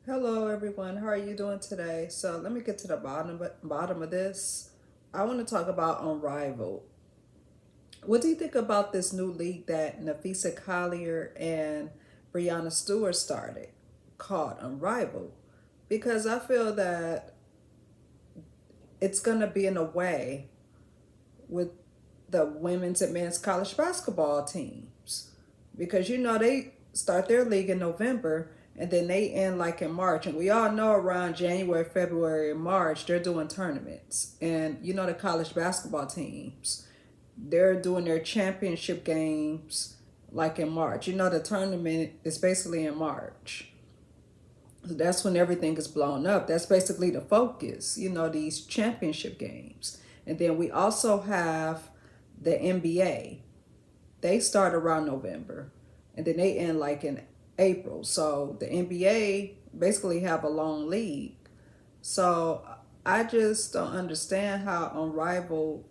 Hello, everyone. How are you doing today? So let me get to the bottom of this. I want to talk about Unrivaled. What do you think about this new league that Nafisa Collier and Brianna Stewart started, called Unrivaled? Because I feel that it's gonna be in a way with the women's and men's college basketball teams, because they start their league in November and then they end like in March, and we all know around January, February, and March they're doing tournaments, and the college basketball teams, they're doing their championship games like in March. The tournament is basically in March. So that's when everything is blown up. That's basically the focus, these championship games. And then we also have the NBA. They start around November and then they end like in April. So the NBA basically have a long league. So I just don't understand how Unrivaled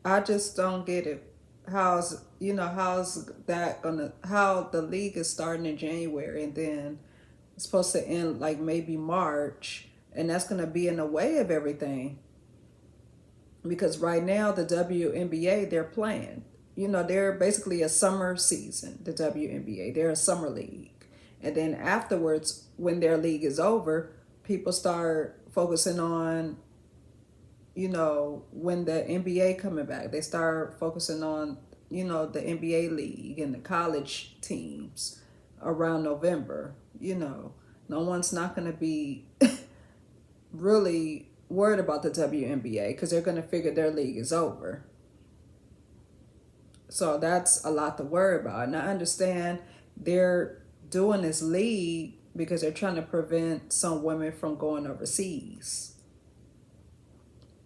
I just don't get it. How's that gonna how the league is starting in January and then it's supposed to end like maybe March, and that's gonna be in the way of everything, because right now the WNBA, they're playing. They're basically a summer season. The WNBA, they're a summer league, and then afterwards, when their league is over, people start focusing on when the NBA coming back. They start focusing on the NBA league and the college teams around November. No one's not going to be really worried about the WNBA because they're going to figure their league is over. So that's a lot to worry about. And I understand they're doing this league because they're trying to prevent some women from going overseas,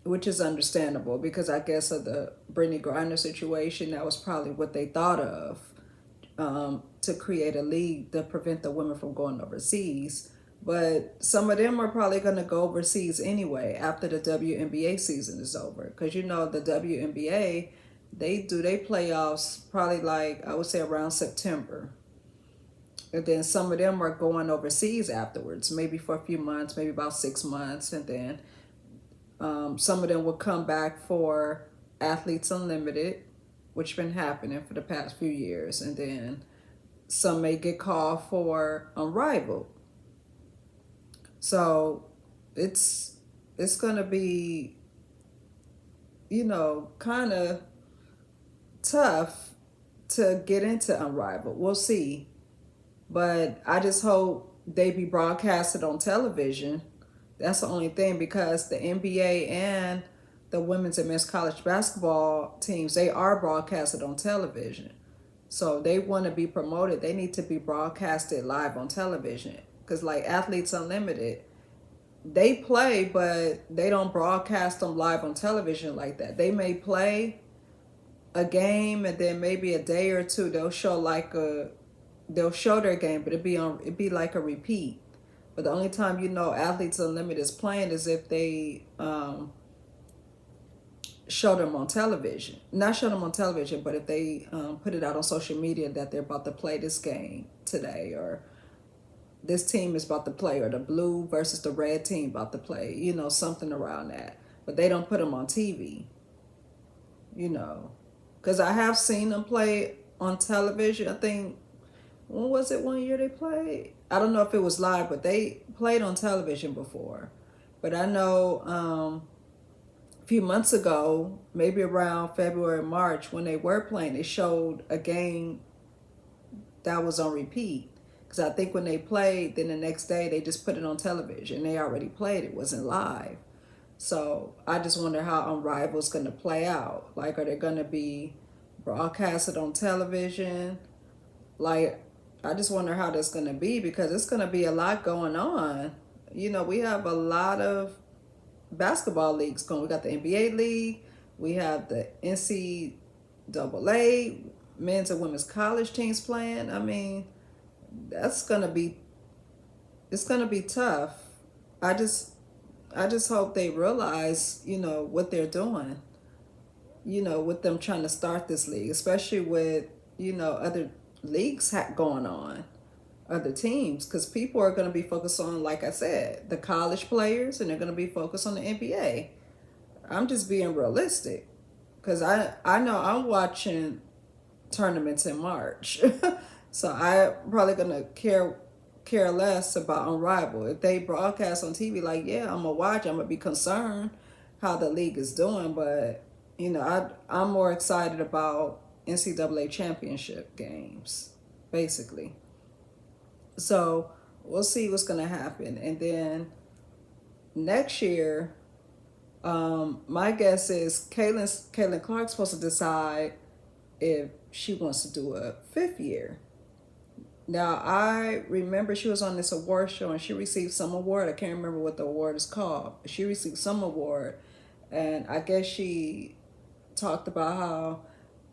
which is understandable because I guess of the Brittany Griner situation, that was probably what they thought of, to create a league to prevent the women from going overseas. But some of them are probably going to go overseas anyway after the WNBA season is over, because the WNBA, they do their playoffs probably like I would say around September. And then some of them are going overseas afterwards, maybe for a few months, maybe about 6 months, and then some of them will come back for Athletes Unlimited, which been happening for the past few years, and then some may get called for Unrivaled. So it's gonna be kind of tough to get into Unrivaled. We'll see, but I just hope they be broadcasted on television. That's the only thing, because the NBA and the women's and men's college basketball teams, they are broadcasted on television. So they want to be promoted. They need to be broadcasted live on television. Because like Athletes Unlimited, they play, but they don't broadcast them live on television like that. They may play a game and then maybe a day or two they'll show their game, but it'd be like a repeat. But the only time Athletes Unlimited is playing is if they show them on television. Not show them on television, but if they put it out on social media that they're about to play this game today, or this team is about to play, or the blue versus the red team about to play, something around that. But they don't put them on TV, you know. Because I have seen them play on television. I think, when was it, one year they played? I don't know if it was live, but they played on television before. But I know a few months ago, maybe around February, March, when they were playing, they showed a game that was on repeat. Because I think when they played, then the next day they just put it on television. They already played, it wasn't live. So I just wonder how Unrivaled is going to play out. Like, are they going to be broadcasted on television? Like, I just wonder how that's going to be, because it's going to be a lot going on. We have a lot of basketball leagues going. We got the NBA league, we have the NCAA, men's and women's college teams playing. I mean, that's going to be it's going to be tough. I just I just hope they realize, what they're doing, with them trying to start this league, especially with, other leagues going on other teams, because people are going to be focused on, like I said, the college players, and they're going to be focused on the NBA. I'm just being realistic, because I know I'm watching tournaments in March, so I'm probably gonna care less about Unrivaled. If they broadcast on TV, like, yeah, I'm gonna watch. I'm gonna be concerned how the league is doing, but I'm more excited about NCAA championship games, basically. So we'll see what's gonna happen, and then next year, my guess is Caitlin Clark's supposed to decide if she wants to do a fifth year. Now, I remember she was on this award show and she received some award. I can't remember what the award is called. She received some award, and I guess she talked about how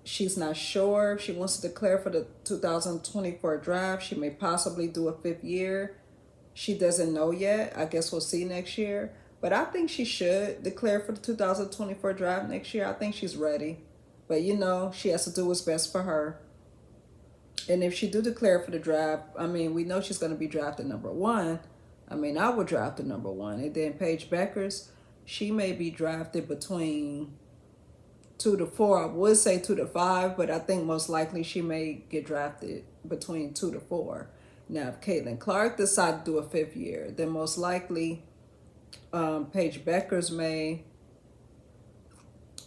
she's not sure if she wants to declare for the 2024 draft. She may possibly do a fifth year. She doesn't know yet. I guess we'll see next year. But I think she should declare for the 2024 draft next year. I think she's ready. But she has to do what's best for her. And if she do declare for the draft, I mean, we know she's going to be drafted number one. I mean, I would draft the number one. And then Paige Beckers, she may be drafted between 2 to 4. I would say 2 to 5, but I think most likely she may get drafted between 2 to 4. Now, if Caitlin Clark decides to do a fifth year, then most likely Paige Beckers may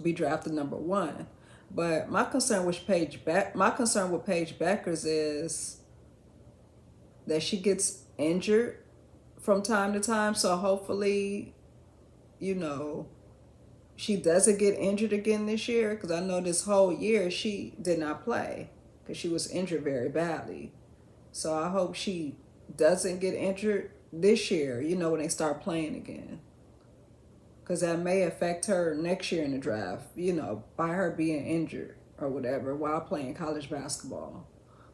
be drafted number one. But my concern with Paige Beckers is that she gets injured from time to time. So hopefully, she doesn't get injured again this year, because I know this whole year she did not play because she was injured very badly. So I hope she doesn't get injured this year, when they start playing again. Because that may affect her next year in the draft, by her being injured or whatever while playing college basketball.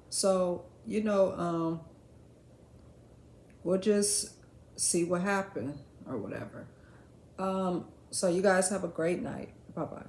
So, we'll just see what happens or whatever. So you guys have a great night. Bye-bye.